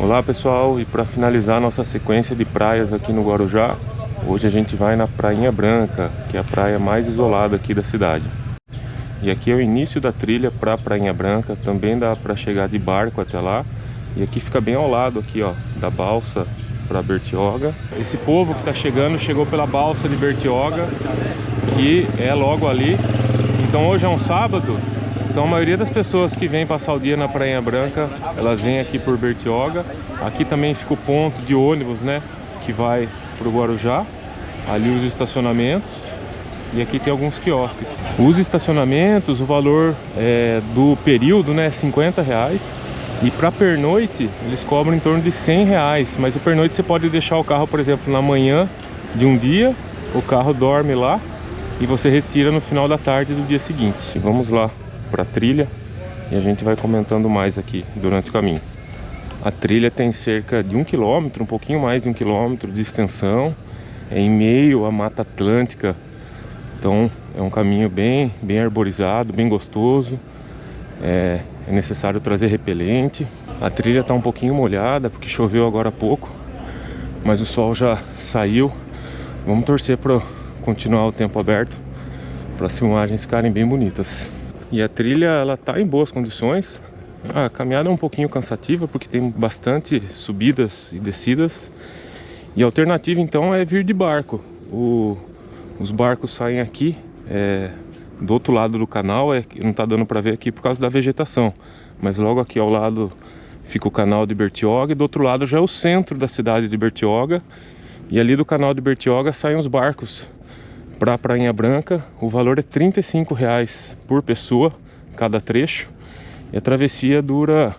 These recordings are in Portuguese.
Olá pessoal, e para finalizar nossa sequência de praias aqui no Guarujá, hoje a gente vai na Prainha Branca, que é a praia mais isolada aqui da cidade. E aqui é o início da trilha para a Prainha Branca, também dá para chegar de barco até lá. E aqui fica bem ao lado aqui, ó, da balsa para Bertioga. Esse povo que está chegando, chegou pela balsa de Bertioga, que é logo ali. Então hoje é um sábado. Então a maioria das pessoas que vêm passar o dia na Prainha Branca, elas vêm aqui por Bertioga. Aqui também fica o ponto de ônibus, né, que vai para o Guarujá. Ali os estacionamentos. E aqui tem alguns quiosques. Os estacionamentos, o valor do período, né, é R$50. E para pernoite, eles cobram em torno de R$100. Mas o pernoite você pode deixar o carro, por exemplo, na manhã de um dia. O carro dorme lá e você retira no final da tarde do dia seguinte. E vamos lá para a trilha e a gente vai comentando mais aqui durante o caminho. A trilha tem cerca de 1 quilômetro, um pouquinho mais de 1 quilômetro de extensão, é em meio à Mata Atlântica. Então é um caminho bem arborizado, bem gostoso. É necessário trazer repelente. A trilha está um pouquinho molhada porque choveu agora há pouco, mas o sol já saiu. Vamos torcer para continuar o tempo aberto, para as filmagens ficarem bem bonitas. E a trilha, ela tá em boas condições. A caminhada é um pouquinho cansativa porque tem bastante subidas e descidas. E a alternativa então é vir de barco. Os barcos saem aqui do outro lado do canal. Não tá dando para ver aqui por causa da vegetação, mas logo aqui ao lado fica o canal de Bertioga e do outro lado já é o centro da cidade de Bertioga. E ali do canal de Bertioga saem os barcos para a Prainha Branca. O valor é R$35 por pessoa, cada trecho. E a travessia dura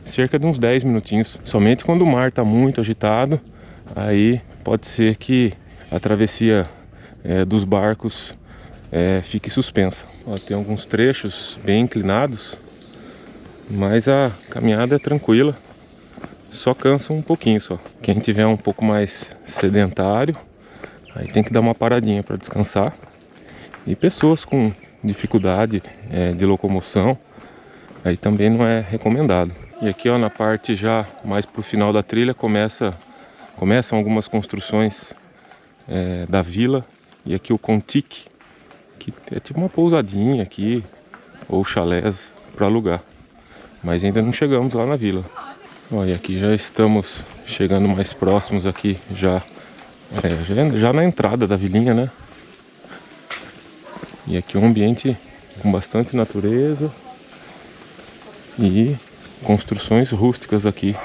cerca de uns 10 minutinhos. Somente quando o mar está muito agitado, aí pode ser que a travessia dos barcos fique suspensa. Ó, tem alguns trechos bem inclinados, mas a caminhada é tranquila. Só cansa um pouquinho só. Quem tiver um pouco mais sedentário, aí tem que dar uma paradinha para descansar. E pessoas com dificuldade de locomoção, aí também não é recomendado. E aqui, ó, na parte já mais pro final da trilha começam algumas construções da vila. E aqui o Contique, que é tipo uma pousadinha aqui, ou chalés para alugar. Mas ainda não chegamos lá na vila. Ó, e aqui já estamos chegando mais próximos aqui, já na entrada da vilinha, né? E aqui é um ambiente com bastante natureza e construções rústicas aqui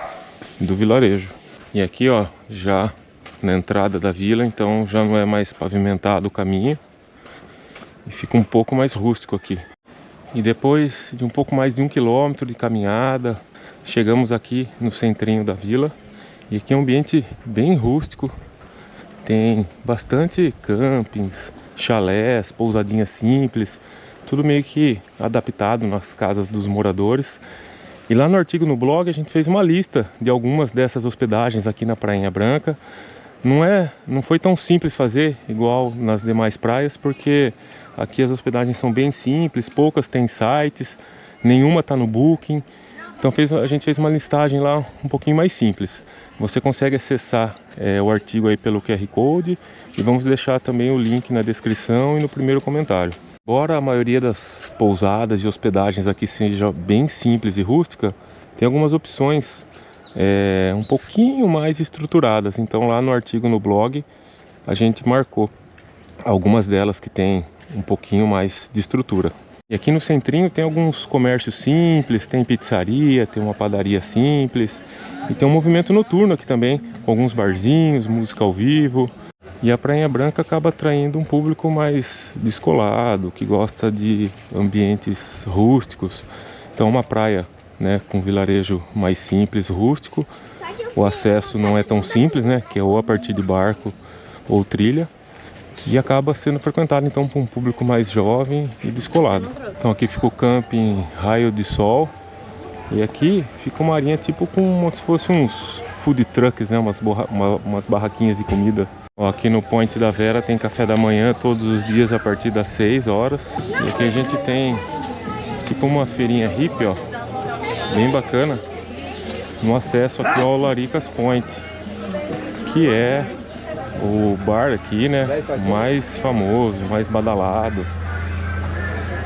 do vilarejo. E aqui, ó, já na entrada da vila, então já não é mais pavimentado o caminho e fica um pouco mais rústico aqui. E depois de um pouco mais de 1 quilômetro de caminhada, chegamos aqui no centrinho da vila. E aqui é um ambiente bem rústico. Tem bastante campings, chalés, pousadinhas simples, tudo meio que adaptado nas casas dos moradores. E lá no artigo no blog a gente fez uma lista de algumas dessas hospedagens aqui na Prainha Branca. Não foi tão simples fazer igual nas demais praias, porque aqui as hospedagens são bem simples, poucas têm sites, nenhuma está no Booking. Então a gente fez uma listagem lá um pouquinho mais simples. Você consegue acessar o artigo aí pelo QR Code e vamos deixar também o link na descrição e no primeiro comentário. Embora a maioria das pousadas e hospedagens aqui seja bem simples e rústica, tem algumas opções um pouquinho mais estruturadas. Então lá no artigo no blog a gente marcou algumas delas que tem um pouquinho mais de estrutura. E aqui no centrinho tem alguns comércios simples, tem pizzaria, tem uma padaria simples. E tem um movimento noturno aqui também, com alguns barzinhos, música ao vivo. E a Prainha Branca acaba atraindo um público mais descolado, que gosta de ambientes rústicos. Então uma praia, né, com vilarejo mais simples, rústico. O acesso não é tão simples, né, que é ou a partir de barco ou trilha. E acaba sendo frequentado então por um público mais jovem e descolado. Então aqui fica o camping Raio de Sol. E aqui fica uma arinha tipo como se fosse uns food trucks, né? Umas barraquinhas de comida. Ó, aqui no Point da Vera tem café da manhã todos os dias a partir das 6 horas. E aqui a gente tem tipo uma feirinha hippie, ó, bem bacana. no acesso aqui ao Laricas Point, que é o bar aqui, né, mais famoso, mais badalado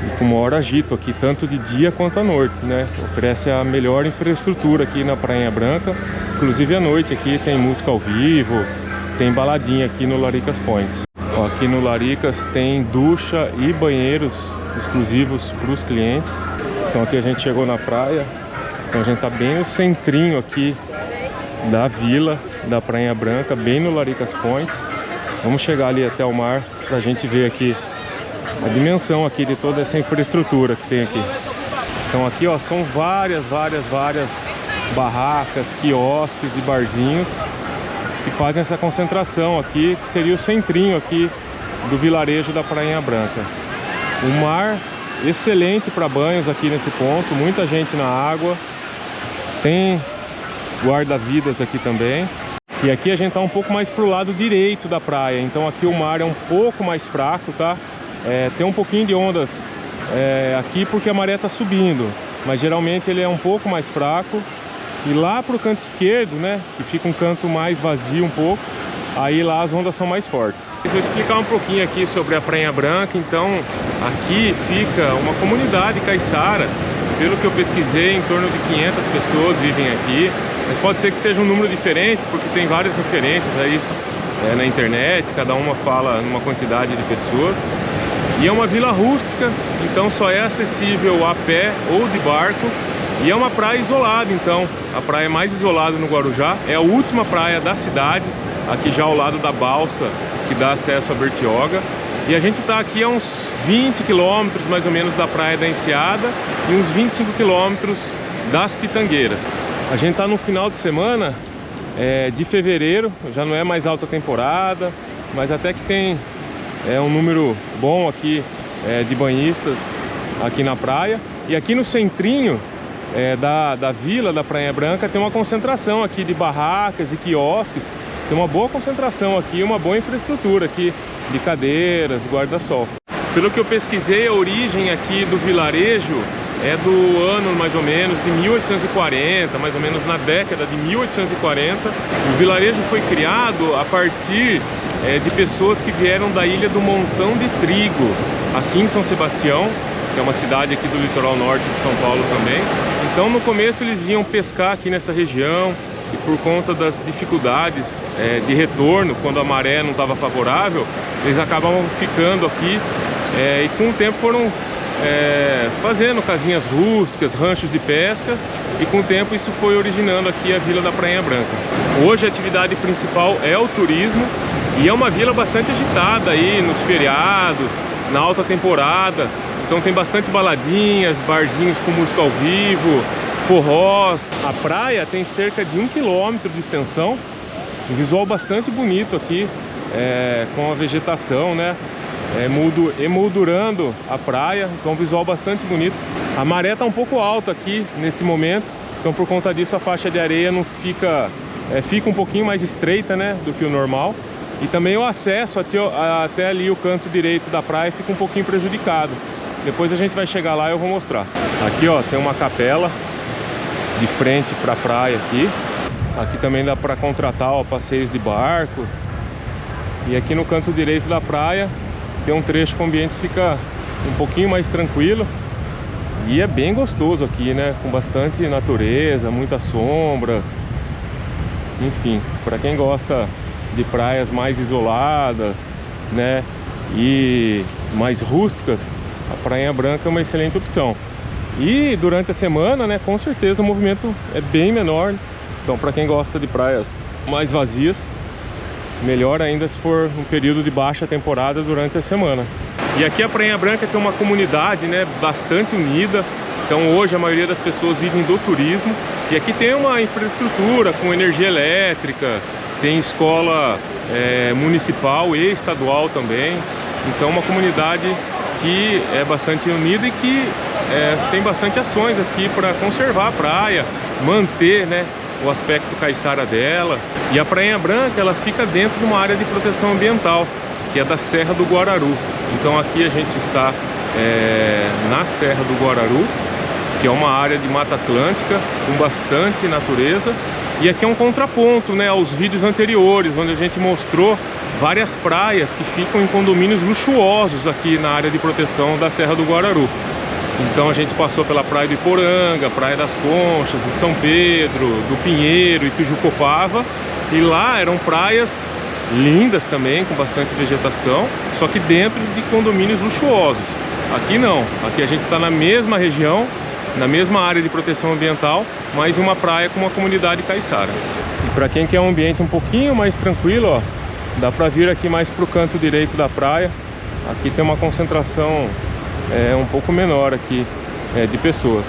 e com maior agito aqui, tanto de dia quanto à noite, né? Oferece a melhor infraestrutura aqui na Prainha Branca. Inclusive à noite aqui tem música ao vivo, tem baladinha aqui no Laricas Point. Ó, aqui no Laricas tem ducha e banheiros exclusivos para os clientes. Então aqui a gente chegou na praia, então a gente tá bem no centrinho aqui da vila da Prainha Branca, bem no Laricas Point. Vamos chegar ali até o mar pra gente ver aqui a dimensão aqui de toda essa infraestrutura que tem aqui. Então aqui, ó, são várias barracas, quiosques e barzinhos que fazem essa concentração aqui, que seria o centrinho aqui do vilarejo da Prainha Branca. O mar excelente para banhos aqui nesse ponto, muita gente na água, tem guarda-vidas aqui também. E aqui a gente tá um pouco mais pro lado direito da praia, então aqui o mar é um pouco mais fraco, tá? Tem um pouquinho de ondas aqui porque a maré tá subindo, mas geralmente ele é um pouco mais fraco. E lá pro canto esquerdo, né, que fica um canto mais vazio um pouco, aí lá as ondas são mais fortes. Eu vou explicar um pouquinho aqui sobre a Prainha Branca. Então aqui fica uma comunidade caiçara, pelo que eu pesquisei, em torno de 500 pessoas vivem aqui, mas pode ser que seja um número diferente, porque tem várias referências aí na internet, cada uma fala numa quantidade de pessoas. E é uma vila rústica, então só é acessível a pé ou de barco. E é uma praia isolada, então a praia mais isolada no Guarujá, é a última praia da cidade, aqui já ao lado da balsa que dá acesso a Bertioga. E a gente está aqui a uns 20 quilômetros mais ou menos da Praia da Enseada e uns 25 quilômetros das Pitangueiras. A gente está no final de semana de fevereiro, já não é mais alta temporada, mas até que tem um número bom aqui de banhistas aqui na praia. E aqui no centrinho da vila da Prainha Branca tem uma concentração aqui de barracas e quiosques. Tem uma boa concentração aqui, uma boa infraestrutura aqui de cadeiras, guarda-sol. Pelo que eu pesquisei, a origem aqui do vilarejo é do ano mais ou menos de 1840, mais ou menos na década de 1840. O vilarejo foi criado a partir de pessoas que vieram da ilha do Montão de Trigo, aqui em São Sebastião, que é uma cidade aqui do litoral norte de São Paulo também. Então no começo eles vinham pescar aqui nessa região, e por conta das dificuldades de retorno, quando a maré não estava favorável, eles acabavam ficando aqui e com o tempo foram fazendo casinhas rústicas, ranchos de pesca, e com o tempo isso foi originando aqui a vila da Prainha Branca. Hoje a atividade principal é o turismo, e é uma vila bastante agitada aí nos feriados, na alta temporada. Então tem bastante baladinhas, barzinhos com música ao vivo, forrós. A praia tem cerca de 1 quilômetro de extensão, um visual bastante bonito aqui, com a vegetação, né, emoldurando a praia, então um visual bastante bonito. A maré está um pouco alta aqui nesse momento, então por conta disso a faixa de areia não fica um pouquinho mais estreita, né, do que o normal. E também o acesso até ali o canto direito da praia fica um pouquinho prejudicado. Depois a gente vai chegar lá e eu vou mostrar. Aqui, ó, tem uma capela de frente para a praia aqui. Aqui também dá para contratar, ó, passeios de barco. E aqui no canto direito da praia tem um trecho que o ambiente fica um pouquinho mais tranquilo. E é bem gostoso aqui, né? Com bastante natureza, muitas sombras. Enfim, para quem gosta de praias mais isoladas, né, e mais rústicas, a Prainha Branca é uma excelente opção. E durante a semana, né, com certeza o movimento é bem menor. Então para quem gosta de praias mais vazias, melhor ainda se for um período de baixa temporada durante a semana. E aqui a Prainha Branca tem uma comunidade, né, bastante unida. Então hoje a maioria das pessoas vivem do turismo. E aqui tem uma infraestrutura com energia elétrica, tem escola municipal e estadual também. Então uma comunidade que é bastante unida e que tem bastante ações aqui para conservar a praia, manter, né, o aspecto caiçara dela. E a Prainha Branca, ela fica dentro de uma área de proteção ambiental, que é da Serra do Guararu. Então aqui a gente está na Serra do Guararu, que é uma área de Mata Atlântica com bastante natureza. E aqui é um contraponto, né, aos vídeos anteriores, onde a gente mostrou várias praias que ficam em condomínios luxuosos aqui na área de proteção da Serra do Guararu. Então a gente passou pela Praia do Iporanga, Praia das Conchas, de São Pedro, do Pinheiro e Tujucopava. E lá eram praias lindas também, com bastante vegetação, só que dentro de condomínios luxuosos. Aqui não, aqui a gente está na mesma região, na mesma área de proteção ambiental, mas em uma praia com uma comunidade caiçara. E para quem quer um ambiente um pouquinho mais tranquilo, ó, dá para vir aqui mais para o canto direito da praia. Aqui tem uma concentração um pouco menor aqui de pessoas.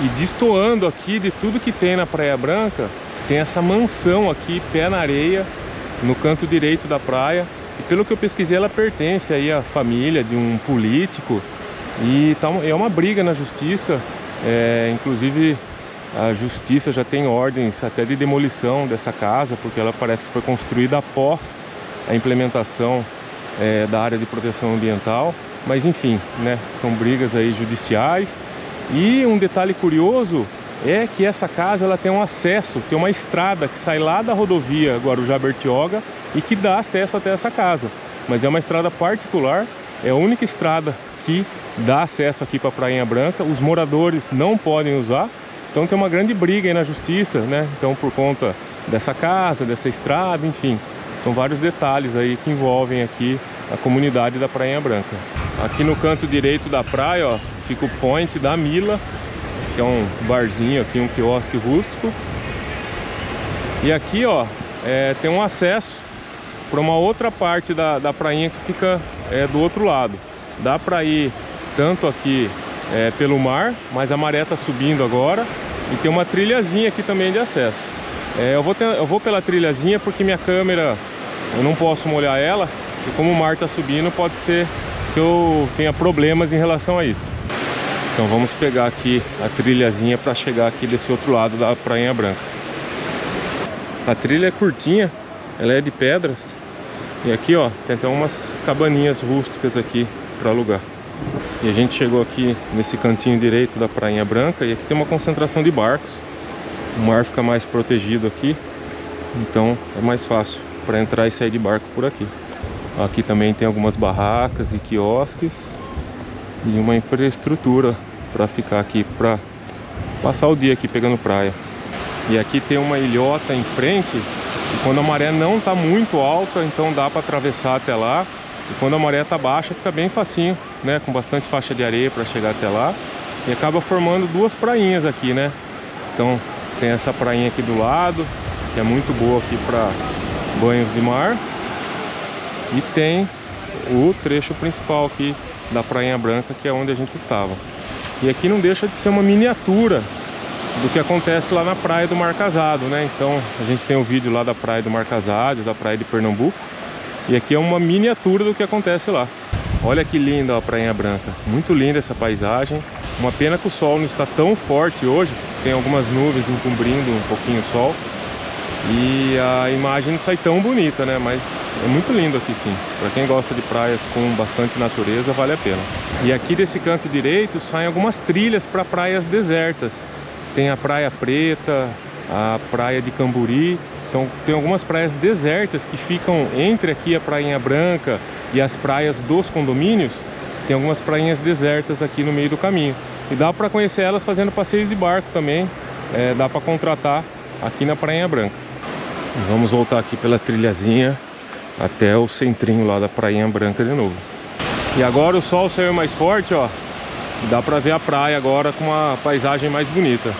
E destoando aqui de tudo que tem na Praia Branca, tem essa mansão aqui, pé na areia, no canto direito da praia. E pelo que eu pesquisei, ela pertence aí à família de um político. E tá, é uma briga na justiça. Inclusive a justiça já tem ordens até de demolição dessa casa, porque ela parece que foi construída após a implementação da área de proteção ambiental. Mas enfim, né, são brigas aí judiciais. E um detalhe curioso é que essa casa ela tem um acesso, tem uma estrada que sai lá da rodovia Guarujá-Bertioga e que dá acesso até essa casa. Mas é uma estrada particular, é a única estrada que dá acesso aqui para a Prainha Branca. Os moradores não podem usar, então tem uma grande briga aí na justiça, né? Então por conta dessa casa, dessa estrada, enfim, são vários detalhes aí que envolvem aqui a comunidade da Prainha Branca. Aqui no canto direito da praia, ó, fica o Point da Mila, que é um barzinho aqui, um quiosque rústico. E aqui, ó, tem um acesso para uma outra parte da prainha que fica do outro lado. Dá para ir tanto aqui pelo mar, mas a maré tá subindo agora, e tem uma trilhazinha aqui também de acesso. Eu vou pela trilhazinha porque minha câmera, eu não posso molhar ela, e como o mar tá subindo, pode ser que eu tenha problemas em relação a isso. Então vamos pegar aqui a trilhazinha para chegar aqui desse outro lado da Prainha Branca. A trilha é curtinha, ela é de pedras. E aqui, ó, tem até umas cabaninhas rústicas aqui para alugar. E a gente chegou aqui nesse cantinho direito da Prainha Branca, e aqui tem uma concentração de barcos. O mar fica mais protegido aqui, então é mais fácil para entrar e sair de barco por aqui. Aqui também tem algumas barracas e quiosques e uma infraestrutura para ficar aqui, para passar o dia aqui pegando praia. E aqui tem uma ilhota em frente, e quando a maré não está muito alta, então dá para atravessar até lá. E quando a maré está baixa, fica bem facinho, né, com bastante faixa de areia para chegar até lá. E acaba formando duas prainhas aqui, né? Então tem essa prainha aqui do lado, que é muito boa aqui para banhos de mar. E tem o trecho principal aqui da Prainha Branca, que é onde a gente estava. E aqui não deixa de ser uma miniatura do que acontece lá na Praia do Mar Casado, né? Então a gente tem o vídeo lá da Praia do Mar Casado, da Praia de Pernambuco. E aqui é uma miniatura do que acontece lá. Olha que linda a Prainha Branca. Muito linda essa paisagem. Uma pena que o sol não está tão forte hoje. Tem algumas nuvens encobrindo um pouquinho o sol. E a imagem não sai tão bonita, né? Mas é muito lindo aqui, sim. Para quem gosta de praias com bastante natureza, vale a pena. E aqui desse canto direito saem algumas trilhas para praias desertas. Tem a Praia Preta, a Praia de Camburi. Então tem algumas praias desertas que ficam entre aqui a Prainha Branca e as praias dos condomínios. Tem algumas prainhas desertas aqui no meio do caminho. E dá para conhecer elas fazendo passeios de barco também. Dá para contratar aqui na Prainha Branca. Vamos voltar aqui pela trilhazinha até o centrinho lá da Prainha Branca de novo. E agora o sol saiu mais forte, ó. Dá pra ver a praia agora com uma paisagem mais bonita.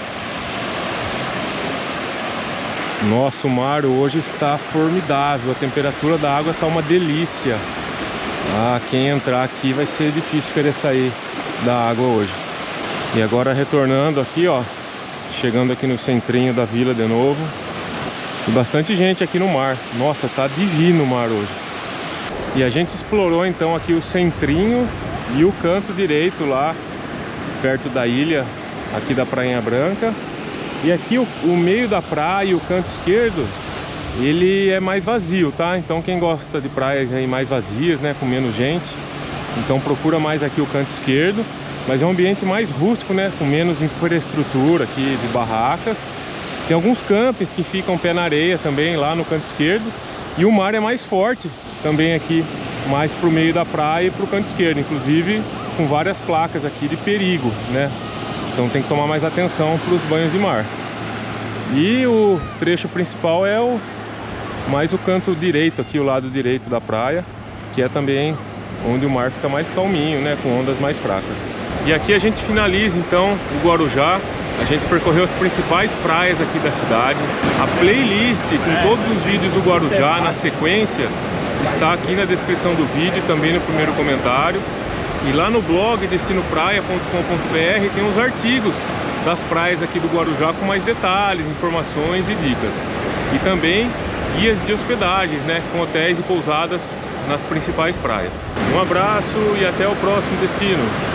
Nossa, o mar hoje está formidável. A temperatura da água está uma delícia. Quem entrar aqui vai ser difícil querer sair da água hoje. E agora retornando aqui, ó, chegando aqui no centrinho da vila de novo. E bastante gente aqui no mar. Nossa, tá divino o mar hoje. E a gente explorou então aqui o centrinho e o canto direito lá, perto da ilha, aqui da Prainha Branca. E aqui o meio da praia e o canto esquerdo, ele é mais vazio, tá? Então quem gosta de praias aí mais vazias, né, com menos gente, então procura mais aqui o canto esquerdo. mas é um ambiente mais rústico, né? Com menos infraestrutura aqui de barracas. Tem alguns campings que ficam pé na areia também lá no canto esquerdo. E o mar é mais forte também aqui, mais pro meio da praia e pro canto esquerdo, inclusive com várias placas aqui de perigo, né? Então tem que tomar mais atenção para os banhos de mar. E o trecho principal é mais o canto direito aqui, o lado direito da praia, que é também onde o mar fica mais calminho, né? Com ondas mais fracas. E aqui a gente finaliza então o Guarujá. A gente percorreu as principais praias aqui da cidade. A playlist com todos os vídeos do Guarujá na sequência está aqui na descrição do vídeo, também no primeiro comentário. E lá no blog destinopraia.com.br tem os artigos das praias aqui do Guarujá com mais detalhes, informações e dicas. E também guias de hospedagens, né, com hotéis e pousadas nas principais praias. Um abraço e até o próximo destino.